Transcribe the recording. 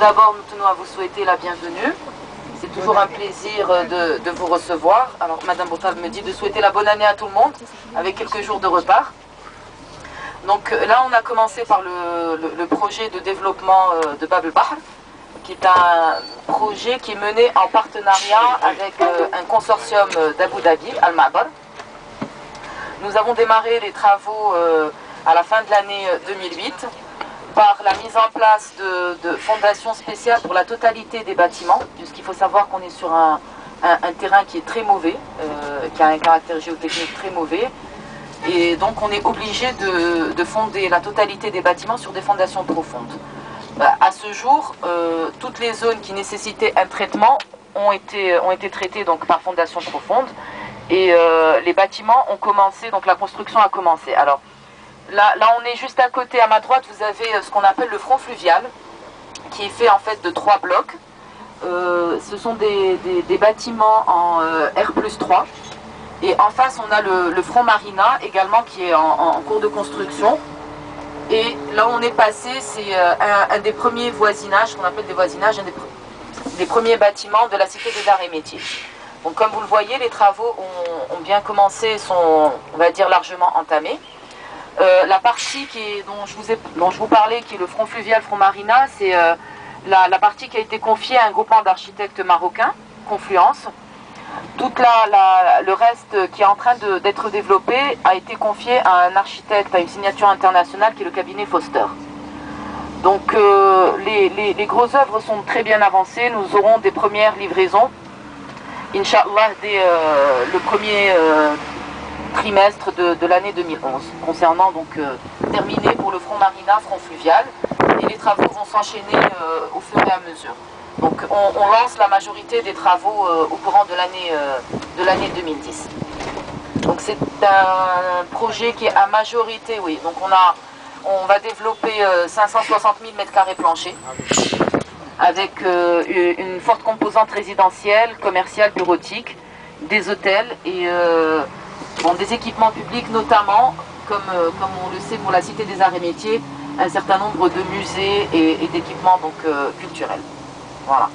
d'abord, nous tenons à vous souhaiter la bienvenue. C'est toujours un plaisir de vous recevoir. Alors, Madame Boutal me dit de souhaiter la bonne année à tout le monde, avec quelques jours de repart. Donc là, on a commencé par le projet de développement de Bab el-Bahr, qui est un projet qui est mené en partenariat avec un consortium d'Abu Dhabi, Al-Ma'bar. Nous avons démarré les travaux à la fin de l'année 2008 par la mise en place de fondations spéciales pour la totalité des bâtiments, puisqu'il faut savoir qu'on est sur un terrain qui est très mauvais, qui a un caractère géotechnique très mauvais, et donc on est obligé de fonder la totalité des bâtiments sur des fondations profondes. À ce jour, toutes les zones qui nécessitaient un traitement ont été traitées donc, par fondation profonde, et les bâtiments ont commencé, donc la construction a commencé. Alors, là, on est juste à côté, à ma droite, vous avez ce qu'on appelle le front fluvial, qui est fait en fait de 3 blocs. Ce sont des bâtiments en R+3. Et en face, on a le front marina, également, qui est en cours de construction. Et là où on est passé, c'est un des premiers voisinages, qu'on appelle des voisinages, des premiers bâtiments de la Cité des Arts et Métiers. Donc comme vous le voyez, les travaux ont bien commencé, sont, on va dire, largement entamés. La partie dont je vous parlais, qui est le front fluvial, front marina, c'est la partie qui a été confiée à un groupement d'architectes marocains, Confluence. Tout le reste qui est en train d'être développé a été confié à un architecte, à une signature internationale qui est le cabinet Foster. Donc les grosses œuvres sont très bien avancées, nous aurons des premières livraisons, Inch'Allah, dès le premier trimestre de l'année 2011, concernant donc terminé pour le front marina, front fluvial, et les travaux vont s'enchaîner au fur et à mesure. Donc on lance la majorité des travaux au courant de l'année 2010. Donc c'est un projet qui est à majorité, oui, donc on va développer 560 000 m² planchers, avec une forte composante résidentielle, commerciale, bureautique, des hôtels et des équipements publics, notamment, comme on le sait pour la Cité des Arts et Métiers, un certain nombre de musées et d'équipements culturels. Voilà.